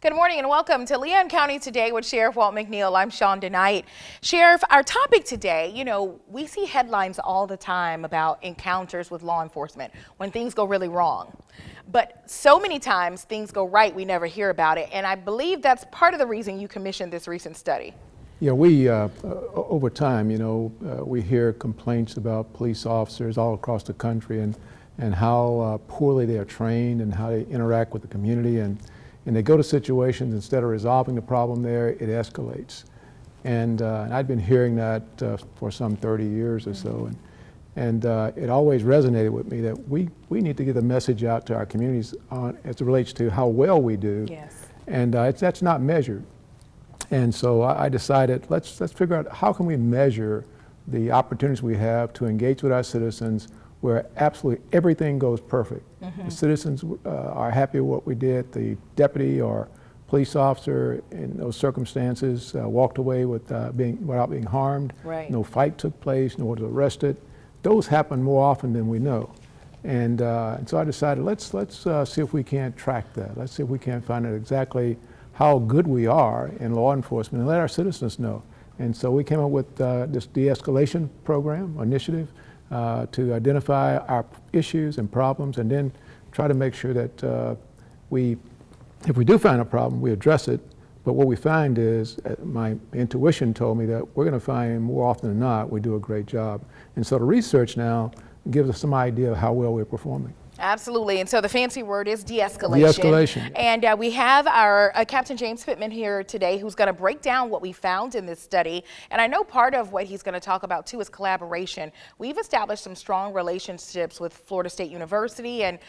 Good morning and welcome to Leon County Today with Sheriff Walt McNeil. I'm Shawn DeKnight. Sheriff, our topic today, we see headlines all the time about encounters with law enforcement when things go really wrong. But so many times things go right, we never hear about it. And I believe that's part of the reason you commissioned this recent study. Yeah, we, over time, we hear complaints about police officers all across the country and how poorly they are trained and how they interact with the community. And they go to situations, instead of resolving the problem there, it escalates. And I'd been hearing that for some 30 years or so. And it always resonated with me that we need to get a message out to our communities as it relates to how well we do. Yes. And that's not measured. And so I decided, let's figure out how can we measure the opportunities we have to engage with our citizens where absolutely everything goes perfect. The citizens are happy with what we did. The deputy or police officer in those circumstances walked away without being harmed. Right. No fight took place, no one was arrested. Those happen more often than we know. And so I decided, let's see if we can't track that. Let's see if we can't find out exactly how good we are in law enforcement and let our citizens know. And so we came up with this de-escalation program, initiative, to identify our issues and problems and then try to make sure that if we do find a problem, we address it. But what we find is, my intuition told me that we're going to find more often than not, we do a great job. And so the research now gives us some idea of how well we're performing. Absolutely. And so the fancy word is de-escalation. De-escalation. And we have our Captain James Pittman here today who's going to break down what we found in this study. And I know part of what he's going to talk about too is collaboration. We've established some strong relationships with Florida State University and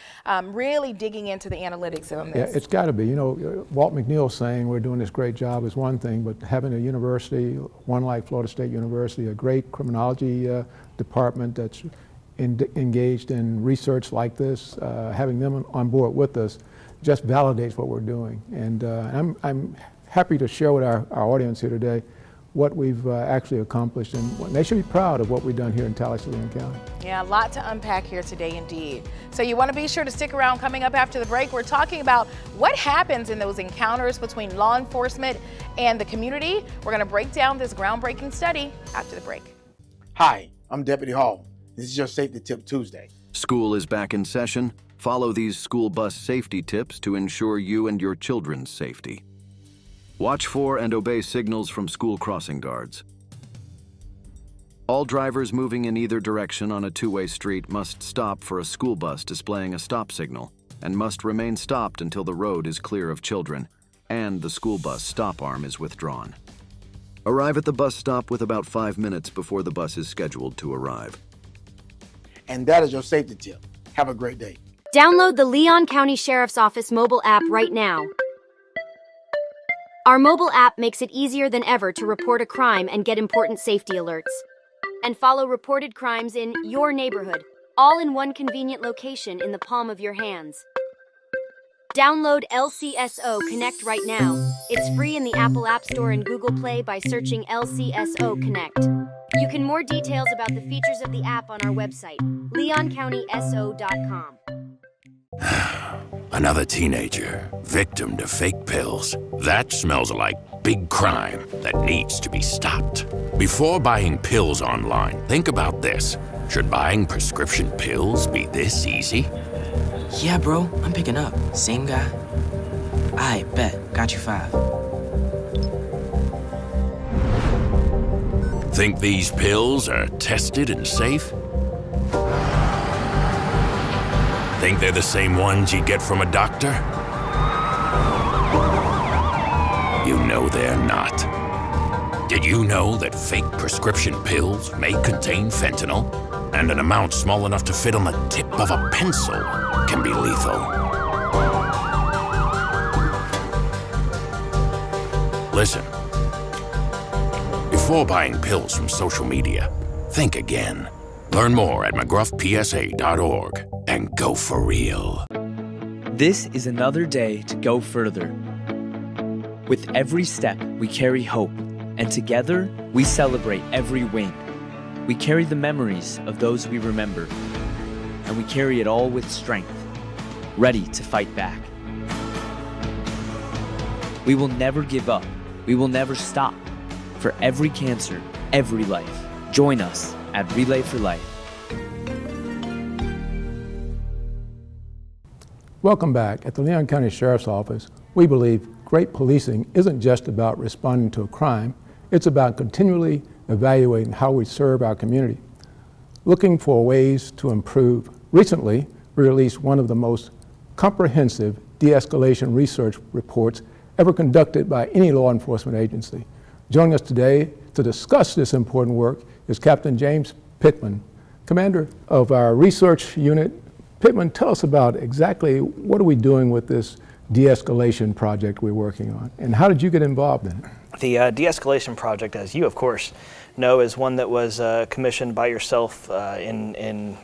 really digging into the analytics on this. Yeah, it's got to be. Walt McNeil saying we're doing this great job is one thing, but having a university, one like Florida State University, a great criminology department that's engaged in research like this, having them on board with us just validates what we're doing. And I'm happy to share with our audience here today what we've actually accomplished, and they should be proud of what we've done here in Leon County. Yeah, a lot to unpack here today indeed. So you want to be sure to stick around. Coming up after the break, we're talking about what happens in those encounters between law enforcement and the community. We're going to break down this groundbreaking study after the break. Hi, I'm Deputy Hall. This is your Safety Tip Tuesday. School is back in session. Follow these school bus safety tips to ensure you and your children's safety. Watch for and obey signals from school crossing guards. All drivers moving in either direction on a two-way street must stop for a school bus displaying a stop signal and must remain stopped until the road is clear of children and the school bus stop arm is withdrawn. Arrive at the bus stop with about 5 minutes before the bus is scheduled to arrive. And that is your Safety Tip. Have a great day. Download the Leon County Sheriff's Office mobile app right now. Our mobile app makes it easier than ever to report a crime and get important safety alerts. And follow reported crimes in your neighborhood, all in one convenient location in the palm of your hands. Download LCSO Connect right now. It's free in the Apple App Store and Google Play by searching LCSO Connect. You can more details about the features of the app on our website, leoncountyso.com. Another teenager, victim to fake pills. That smells like big crime that needs to be stopped. Before buying pills online, think about this. Should buying prescription pills be this easy? Yeah, bro, I'm picking up. Same guy. I bet. Got you 5. Think these pills are tested and safe? Think they're the same ones you get from a doctor? You know they're not. Did you know that fake prescription pills may contain fentanyl? And an amount small enough to fit on the tip of a pencil can be lethal. Listen. Before buying pills from social media, think again. Learn more at mcgruffpsa.org and go for real. This is another day to go further. With every step, we carry hope, and together, we celebrate every win. We carry the memories of those we remember, and we carry it all with strength, ready to fight back. We will never give up. We will never stop. For every cancer, every life. Join us at Relay for Life. Welcome back. At the Leon County Sheriff's Office, we believe great policing isn't just about responding to a crime, it's about continually evaluating how we serve our community, looking for ways to improve. Recently, we released one of the most comprehensive de-escalation research reports ever conducted by any law enforcement agency. Joining us today to discuss this important work is Captain James Pittman, commander of our research unit. Pittman, tell us about exactly what are we doing with this de-escalation project we're working on, and how did you get involved in it? The de-escalation project, as you of course know, is one that was commissioned by yourself in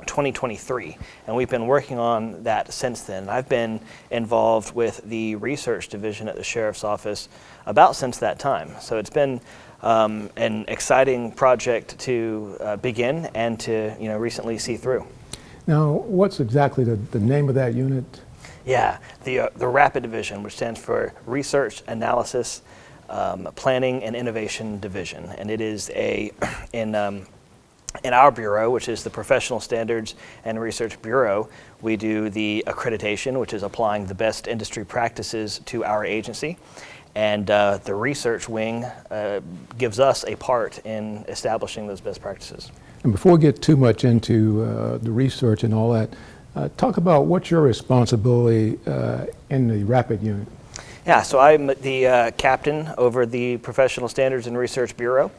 2023, and we've been working on that since then. I've been involved with the research division at the Sheriff's Office about since that time. So it's been an exciting project to begin and to recently see through. Now, what's exactly the name of that unit? Yeah, the RAPID division, which stands for Research, Analysis, Planning, and Innovation Division, and it is in our bureau, which is the Professional Standards and Research Bureau. We do the accreditation, which is applying the best industry practices to our agency, and the research wing gives us a part in establishing those best practices. And before we get too much into the research and all that, talk about what's your responsibility in the RAPID unit. Yeah, so I'm the captain over the Professional Standards and Research Bureau.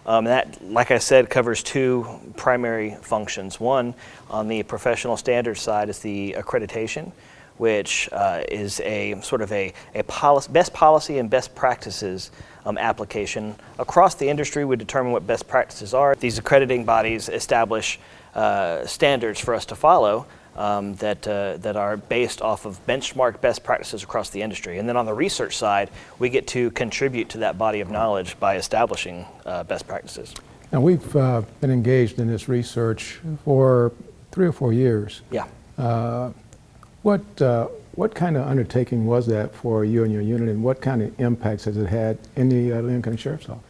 That, like I said, covers two primary functions. One, on the professional standards side, is the accreditation, which is a sort of a best policy and best practices application. Across the industry, we determine what best practices are. These accrediting bodies establish standards for us to follow that are based off of benchmark best practices across the industry. And then on the research side, we get to contribute to that body of knowledge by establishing best practices. Now, we've been engaged in this research for 3 or 4 years. Yeah. What kind of undertaking was that for you and your unit, and what kind of impacts has it had in the Leon County Sheriff's Office?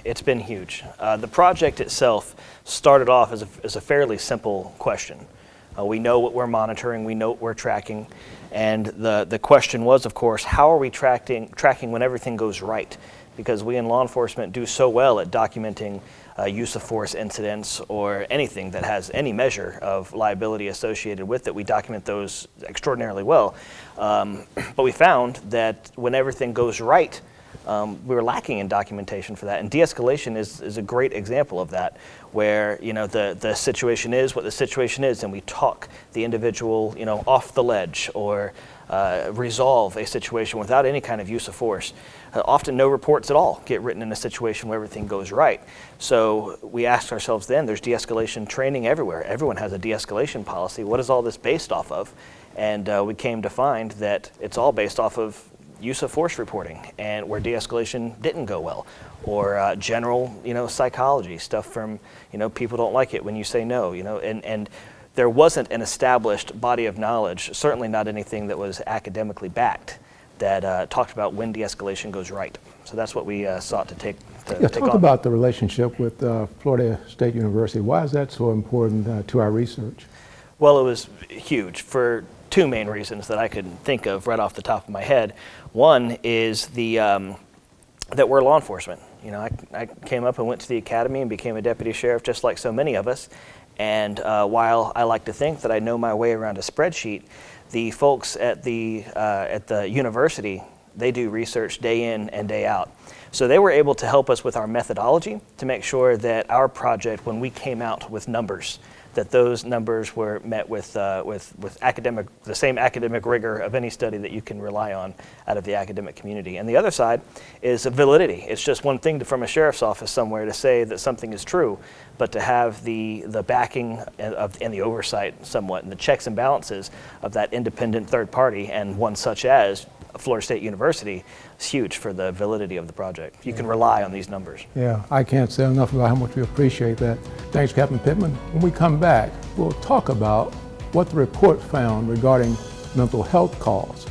It's been huge. The project itself started off as a fairly simple question. We know what we're monitoring, we know what we're tracking, and the question was, of course, how are we tracking when everything goes right? Because we in law enforcement do so well at documenting use of force incidents or anything that has any measure of liability associated with it. We document those extraordinarily well. But we found that when everything goes right, we were lacking in documentation for that, and de-escalation is a great example of that, where the situation is what the situation is, and we talk the individual off the ledge or resolve a situation without any kind of use of force. Often no reports at all get written in a situation where everything goes right. So we asked ourselves then, there's de-escalation training everywhere. Everyone has a de-escalation policy. What is all this based off of? And we came to find that it's all based off of use of force reporting, and where de-escalation didn't go well, or general psychology stuff from people don't like it when you say no, and there wasn't an established body of knowledge, certainly not anything that was academically backed, that talked about when de-escalation goes right. So that's what we sought to take on. Talk about the relationship with Florida State University. Why is that so important to our research? Well, it was huge for two main reasons that I could think of right off the top of my head. One is that we're law enforcement. I came up and went to the academy and became a deputy sheriff just like so many of us. And while I like to think that I know my way around a spreadsheet, the folks at the university, they do research day in and day out. So they were able to help us with our methodology to make sure that our project, when we came out with numbers, that those numbers were met with the same academic rigor of any study that you can rely on out of the academic community. And the other side is validity. It's just one thing from a sheriff's office somewhere to say that something is true, but to have the backing and the oversight somewhat, and the checks and balances of that independent third party, and one such as Florida State University, is huge for the validity of the project. You can rely on these numbers. Yeah, I can't say enough about how much we appreciate that. Thanks, Captain Pittman. When we come back, we'll talk about what the report found regarding mental health calls.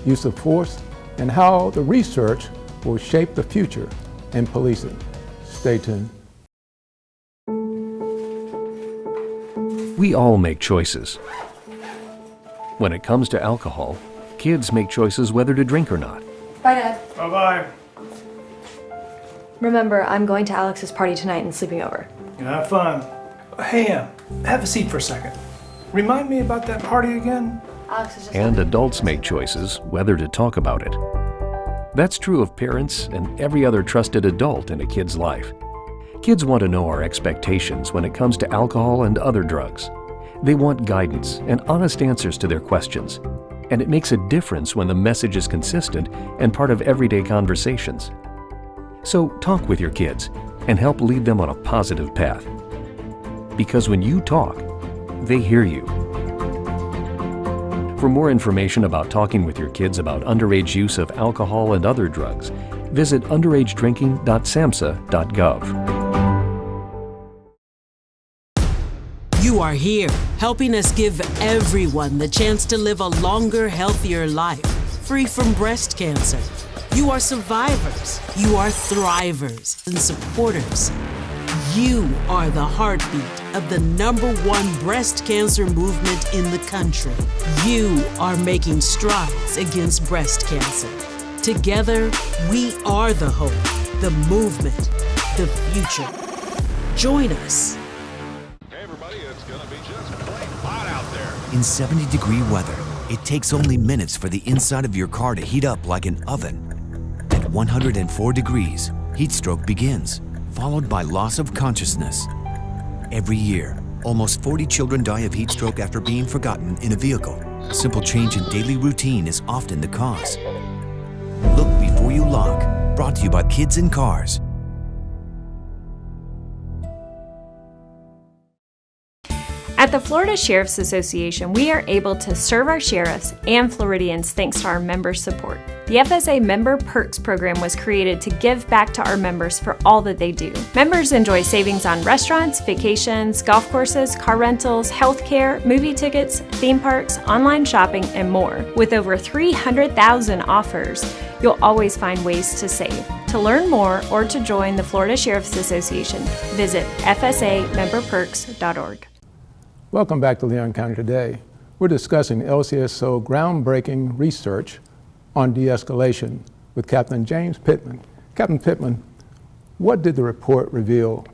use of force, and how the research will shape the future in policing. Stay tuned. We all make choices. When it comes to alcohol, kids make choices whether to drink or not. Bye, Dad. Bye-bye. Remember, I'm going to Alex's party tonight and sleeping over. Have fun. Hey, have a seat for a second. Remind me about that party again? Alex is just And adults make choices whether to talk about it. That's true of parents and every other trusted adult in a kid's life. Kids want to know our expectations when it comes to alcohol and other drugs. They want guidance and honest answers to their questions. And it makes a difference when the message is consistent and part of everyday conversations. So talk with your kids and help lead them on a positive path. Because when you talk, they hear you. For more information about talking with your kids about underage use of alcohol and other drugs, visit underagedrinking.samhsa.gov. You are here, helping us give everyone the chance to live a longer, healthier life, free from breast cancer. You are survivors, you are thrivers and supporters. You are the heartbeat of the #1 breast cancer movement in the country. You are making strides against breast cancer. Together, we are the hope, the movement, the future. Join us. In 70-degree weather, it takes only minutes for the inside of your car to heat up like an oven. At 104 degrees, heat stroke begins, followed by loss of consciousness. Every year, almost 40 children die of heat stroke after being forgotten in a vehicle. A simple change in daily routine is often the cause. Look before you lock. Brought to you by Kids in Cars. At the Florida Sheriff's Association, we are able to serve our sheriffs and Floridians thanks to our member support. The FSA Member Perks program was created to give back to our members for all that they do. Members enjoy savings on restaurants, vacations, golf courses, car rentals, healthcare, movie tickets, theme parks, online shopping, and more. With over 300,000 offers, you'll always find ways to save. To learn more or to join the Florida Sheriff's Association, visit fsamemberperks.org. Welcome back to Leon County Today. We're discussing LCSO groundbreaking research on de-escalation with Captain James Pittman. Captain Pittman, what did the report reveal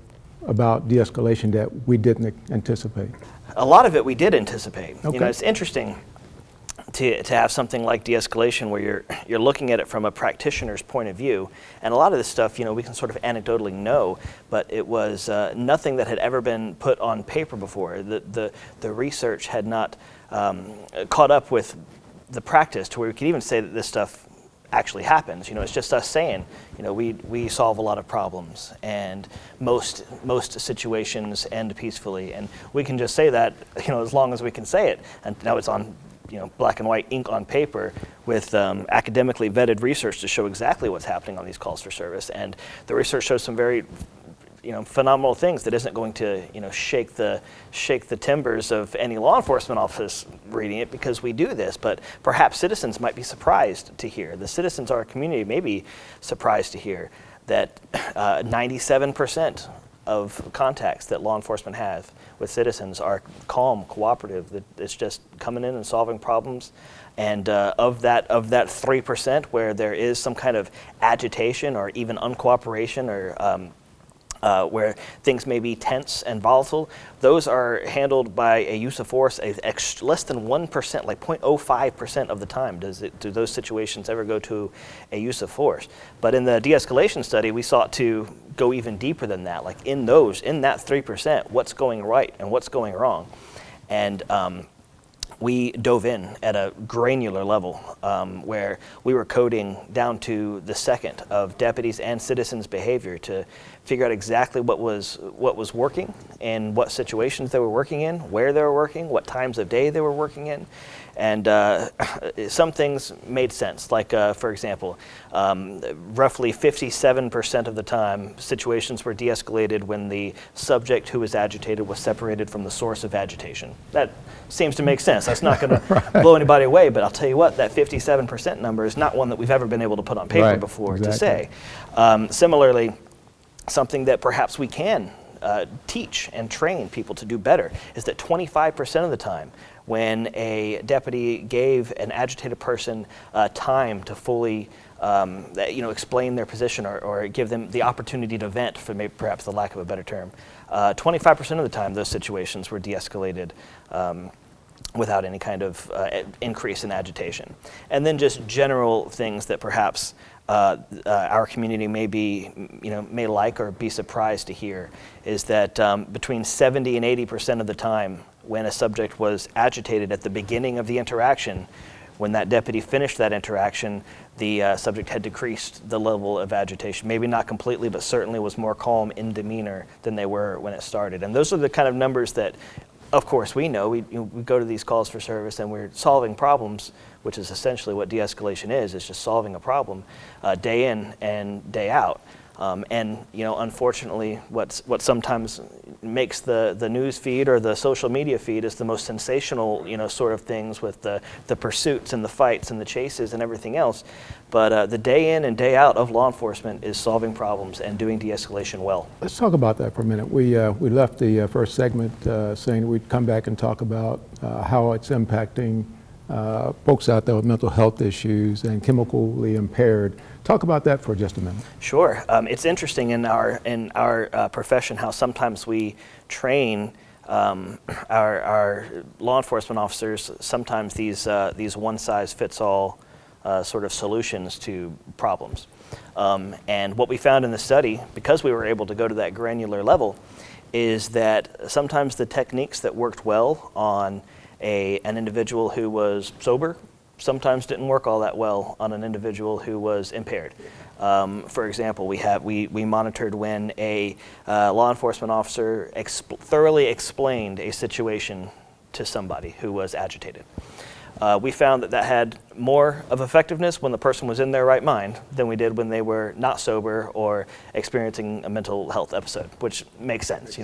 about de-escalation that we didn't anticipate? A lot of it we did anticipate. Okay. You know, it's interesting to have something like de-escalation where you're looking at it from a practitioner's point of view, and a lot of this stuff, you know, we can sort of anecdotally know, but it was nothing that had ever been put on paper before. The research had not caught up with the practice to where we could even say that this stuff actually happens. You know, it's just us saying, you know, we solve a lot of problems, and most situations end peacefully, and we can just say that, you know, as long as we can say it, and now it's on, you know, black and white ink on paper with academically vetted research to show exactly what's happening on these calls for service. And the research shows some very, you know, phenomenal things that isn't going to, you know, shake the timbers of any law enforcement office reading it, because we do this. But perhaps citizens might be surprised to hear. The citizens of our community may be surprised to hear that 97% of contacts that law enforcement have with citizens are calm, cooperative, that it's just coming in and solving problems. And of that 3% where there is some kind of agitation or even uncooperation or where things may be tense and volatile, those are handled by a use of force less than 1%, like 0.05% of the time do those situations ever go to a use of force. But in the de-escalation study, we sought to go even deeper than that, like in that 3%, what's going right and what's going wrong. And we dove in at a granular level where we were coding down to the second of deputies' and citizens' behavior to figure out exactly what was working and what situations they were working in, where they were working, what times of day they were working in. And some things made sense, like, for example, roughly 57% of the time, situations were de-escalated when the subject who was agitated was separated from the source of agitation. That seems to make sense. That's not going to blow anybody away, but I'll tell you what, that 57% number is not one that we've ever been able to put on paper before to say. Similarly, something that perhaps we can teach and train people to do better is that 25% of the time, when a deputy gave an agitated person time to fully explain their position or give them the opportunity to vent, for maybe perhaps the lack of a better term, 25% of the time those situations were de-escalated without any kind of increase in agitation. And then just general things that perhaps our community may like or be surprised to hear is that between 70 and 80% of the time when a subject was agitated at the beginning of the interaction, when that deputy finished that interaction, the subject had decreased the level of agitation. Maybe not completely, but certainly was more calm in demeanor than they were when it started. And those are the kind of numbers that, of course, we know. We go to these calls for service and we're solving problems, which is essentially what de-escalation is. It's just solving a problem day in and day out. And unfortunately, what sometimes makes the news feed or the social media feed is the most sensational, sort of things with the pursuits and the fights and the chases and everything else. But the day in and day out of law enforcement is solving problems and doing de-escalation well. Let's talk about that for a minute. We left the first segment saying we'd come back and talk about how it's impacting folks out there with mental health issues and chemically impaired. Talk about that for just a minute. Sure. It's interesting in our profession how sometimes we train our law enforcement officers, sometimes these one-size-fits-all sort of solutions to problems. And what we found in the study, because we were able to go to that granular level, is that sometimes the techniques that worked well on an individual who was sober sometimes didn't work all that well on an individual who was impaired. For example, we monitored when a law enforcement officer thoroughly explained a situation to somebody who was agitated. We found that had more of effectiveness when the person was in their right mind than we did when they were not sober or experiencing a mental health episode, which makes sense,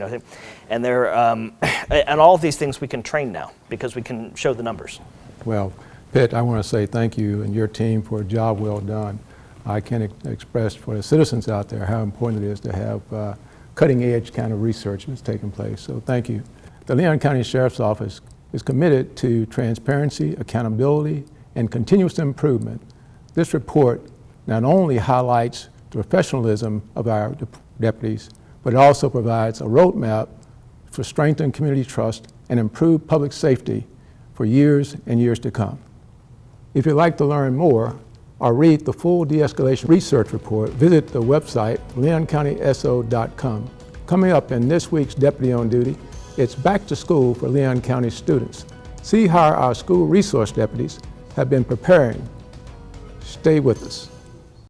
And and all of these things we can train now because we can show the numbers. Well, Pitt, I want to say thank you and your team for a job well done. I can express for the citizens out there how important it is to have cutting-edge kind of research that's taking place. So thank you. The Leon County Sheriff's Office is committed to transparency, accountability, and continuous improvement. This report not only highlights the professionalism of our deputies, but it also provides a roadmap for strengthened community trust and improved public safety for years and years to come. If you'd like to learn more or read the full de-escalation research report, visit the website leoncountyso.com. Coming up in this week's Deputy on Duty, it's back to school for Leon County students. See how our school resource deputies have been preparing. Stay with us.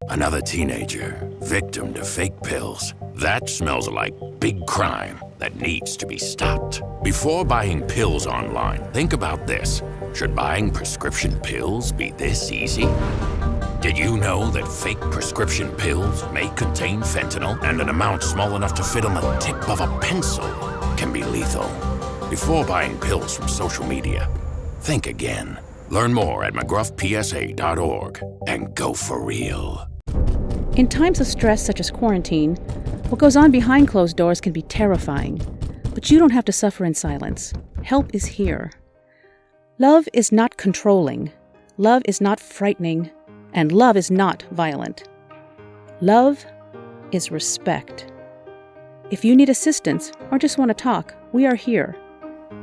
Another teenager, victim to fake pills. That smells like big crime that needs to be stopped. Before buying pills online, think about this. Should buying prescription pills be this easy? Did you know that fake prescription pills may contain fentanyl, and an amount small enough to fit on the tip of a pencil can be lethal? Before buying pills from social media, think again. Learn more at mcgruffpsa.org and go for real. In times of stress such as quarantine, what goes on behind closed doors can be terrifying. But you don't have to suffer in silence. Help is here. Love is not controlling. Love is not frightening. And love is not violent. Love is respect. If you need assistance or just want to talk, we are here.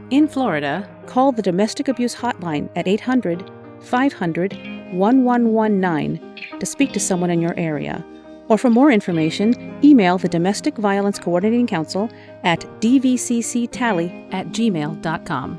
In Florida, call the Domestic Abuse Hotline at 800-500-1119 to speak to someone in your area. Or for more information, email the Domestic Violence Coordinating Council at dvcctally@gmail.com.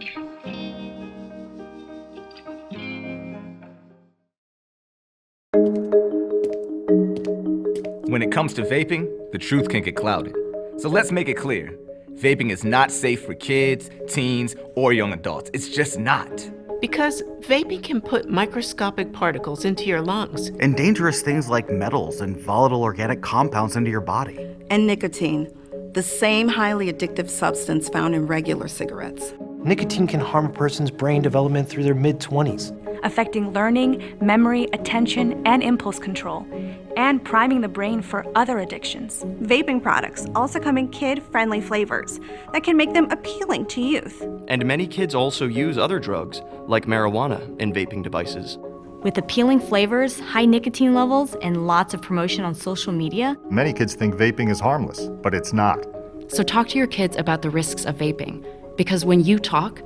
When it comes to vaping, the truth can get clouded. So let's make it clear. Vaping is not safe for kids, teens, or young adults. It's just not. Because vaping can put microscopic particles into your lungs. And dangerous things like metals and volatile organic compounds into your body. And nicotine, the same highly addictive substance found in regular cigarettes. Nicotine can harm a person's brain development through their mid-20s, affecting learning, memory, attention, and impulse control, and priming the brain for other addictions. Vaping products also come in kid-friendly flavors that can make them appealing to youth. And many kids also use other drugs, like marijuana, in vaping devices. With appealing flavors, high nicotine levels, and lots of promotion on social media, many kids think vaping is harmless, but it's not. So talk to your kids about the risks of vaping, because when you talk,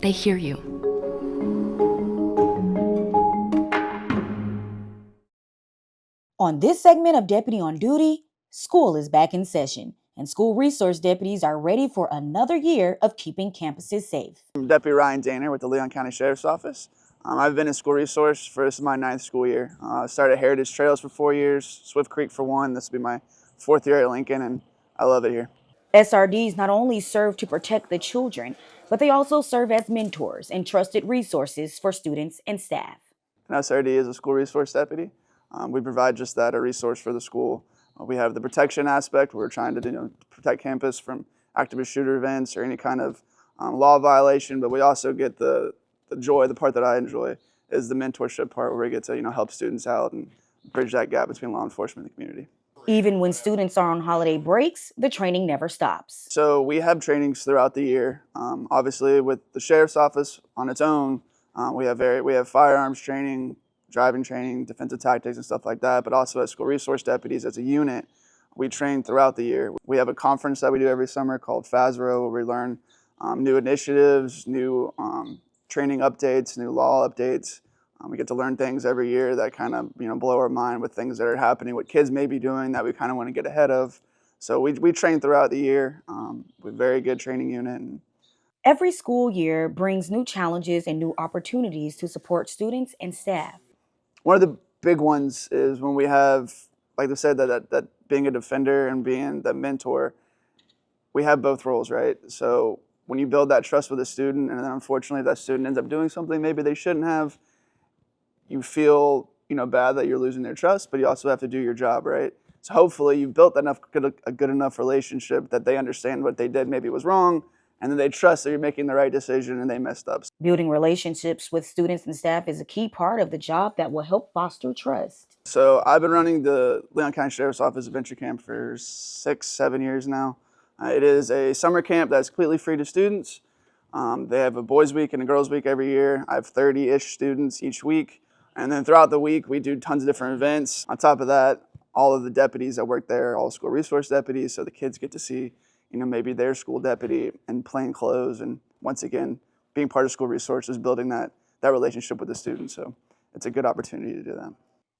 they hear you. On this segment of Deputy on Duty, school is back in session, and school resource deputies are ready for another year of keeping campuses safe. I'm Deputy Ryan Danner with the Leon County Sheriff's Office. I've been in school resource for this is my 9th school year. I started Heritage Trails for 4 years, Swift Creek for 1. This will be my 4th year at Lincoln, and I love it here. SRDs not only serve to protect the children, but they also serve as mentors and trusted resources for students and staff. An SRD is a school resource deputy. We provide just that, a resource for the school. We have the protection aspect. We're trying to protect campus from activist shooter events or any kind of law violation, but we also get the joy, the part that I enjoy, is the mentorship part where we get to help students out and bridge that gap between law enforcement and the community. Even when students are on holiday breaks, the training never stops. So we have trainings throughout the year. Obviously, with the Sheriff's Office on its own, we have firearms training, driving training, defensive tactics and stuff like that, but also as school resource deputies as a unit, we train throughout the year. We have a conference that we do every summer called FASRO, where we learn new initiatives, new training updates, new law updates. We get to learn things every year that kind of blow our mind with things that are happening, what kids may be doing that we kind of want to get ahead of. So we train throughout the year with a very good training unit. Every school year brings new challenges and new opportunities to support students and staff. One of the big ones is when we have, like I said, that being a defender and being the mentor, we have both roles, right? So when you build that trust with a student and then unfortunately that student ends up doing something maybe they shouldn't have, you feel bad that you're losing their trust, but you also have to do your job, right? So hopefully you've built a good enough relationship that they understand what they did maybe was wrong, and then they trust that you're making the right decision and they messed up. Building relationships with students and staff is a key part of the job that will help foster trust. So I've been running the Leon County Sheriff's Office Adventure Camp for 6-7 years now. It is a summer camp that's completely free to students. They have a boys' week and a girls' week every year. I have 30-ish students each week. And then throughout the week, we do tons of different events. On top of that, all of the deputies that work there are all school resource deputies, so the kids get to see, maybe their school deputy in plain clothes. And once again, being part of school resources, building that relationship with the students. So it's a good opportunity to do that.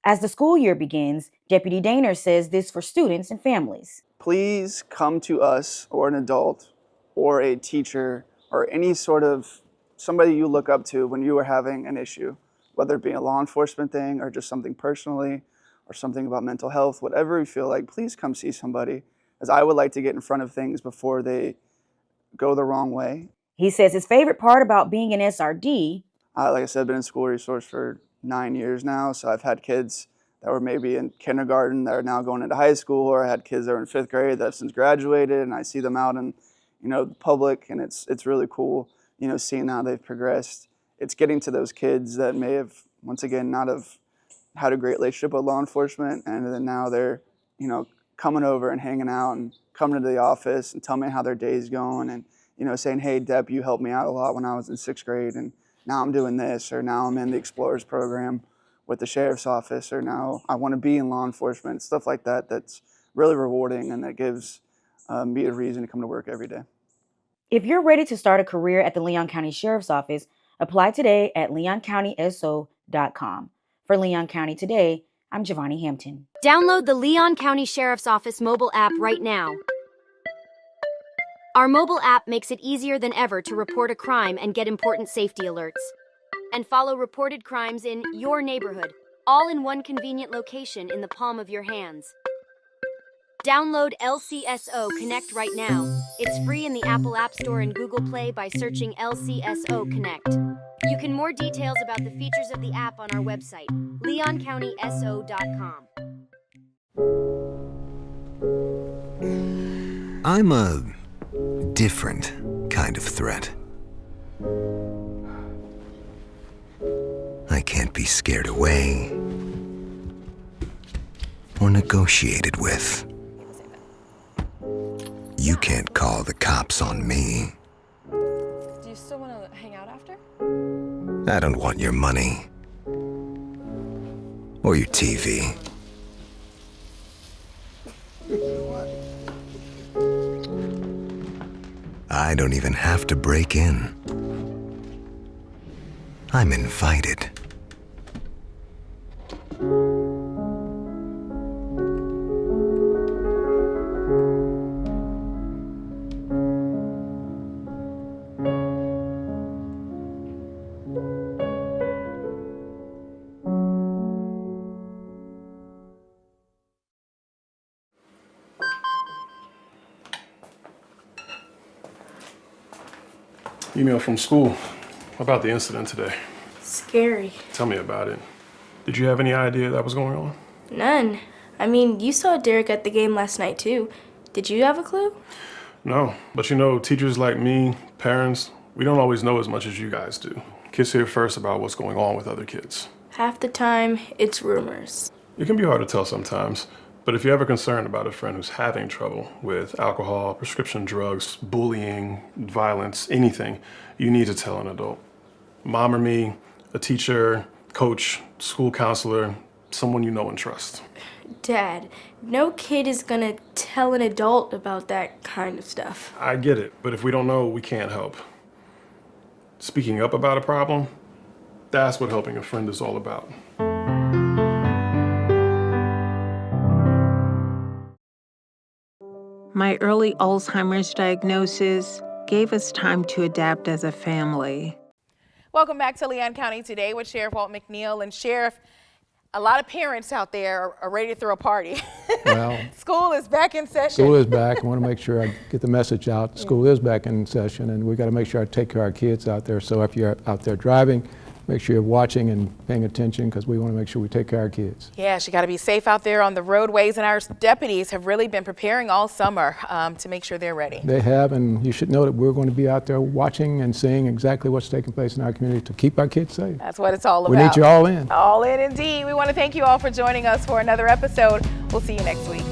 As the school year begins, Deputy Daner says this for students and families. Please come to us or an adult or a teacher or any sort of somebody you look up to when you are having an issue, whether it be a law enforcement thing or just something personally or something about mental health, whatever you feel like, please come see somebody, as I would like to get in front of things before they go the wrong way. He says his favorite part about being an SRD, like I said, I've been in school resource for 9 years now, so I've had kids that were maybe in kindergarten that are now going into high school, or I had kids that were in 5th grade that have since graduated, and I see them out in the public, and it's really cool, seeing how they've progressed. It's getting to those kids that may have, once again, not have had a great relationship with law enforcement, and then now they're, coming over and hanging out and coming into the office and telling me how their day's going and, saying, hey, Dep, you helped me out a lot when I was in 6th grade, and now I'm doing this, or now I'm in the Explorers program with the Sheriff's Office, or now I want to be in law enforcement, stuff like that. That's really rewarding, and that gives me a reason to come to work every day. If you're ready to start a career at the Leon County Sheriff's Office, apply today at leoncountyso.com. For Leon County Today, I'm Giovanni Hampton. Download the Leon County Sheriff's Office mobile app right now. Our mobile app makes it easier than ever to report a crime and get important safety alerts. And follow reported crimes in your neighborhood, all in one convenient location in the palm of your hands. Download LCSO Connect right now. It's free in the Apple App Store and Google Play by searching LCSO Connect. You can more details about the features of the app on our website, leoncountyso.com. I'm a different kind of threat. I can't be scared away or negotiated with. You can't call the cops on me. Do you still want to hang out after? I don't want your money or your TV. I don't even have to break in. I'm invited. Email from school about the incident today. Scary. Tell me about it. Did you have any idea that was going on? None. I mean, you saw Derek at the game last night too. Did you have a clue? No, but you know, teachers like me, parents, we don't always know as much as you guys do. Kids hear first about what's going on with other kids. Half the time, it's rumors. It can be hard to tell sometimes, but if you're ever concerned about a friend who's having trouble with alcohol, prescription drugs, bullying, violence, anything, you need to tell an adult. Mom or me, a teacher, coach, school counselor, someone you know and trust. Dad, no kid is gonna tell an adult about that kind of stuff. I get it, but if we don't know, we can't help. Speaking up about a problem, that's what helping a friend is all about. My early Alzheimer's diagnosis gave us time to adapt as a family. Welcome back to Leon County Today with Sheriff Walt McNeil. And Sheriff, a lot of parents out there are ready to throw a party. Well, school is back in session. School is back. I want to make sure I get the message out. School is back in session, and we got to make sure I take care of our kids out there. So if you're out there driving, make sure you're watching and paying attention, because we want to make sure we take care of our kids. Yes, you got to be safe out there on the roadways, and our deputies have really been preparing all summer to make sure they're ready. They have, and you should know that we're going to be out there watching and seeing exactly what's taking place in our community to keep our kids safe. That's what it's all about. We need you all in. All in indeed. We want to thank you all for joining us for another episode. We'll see you next week.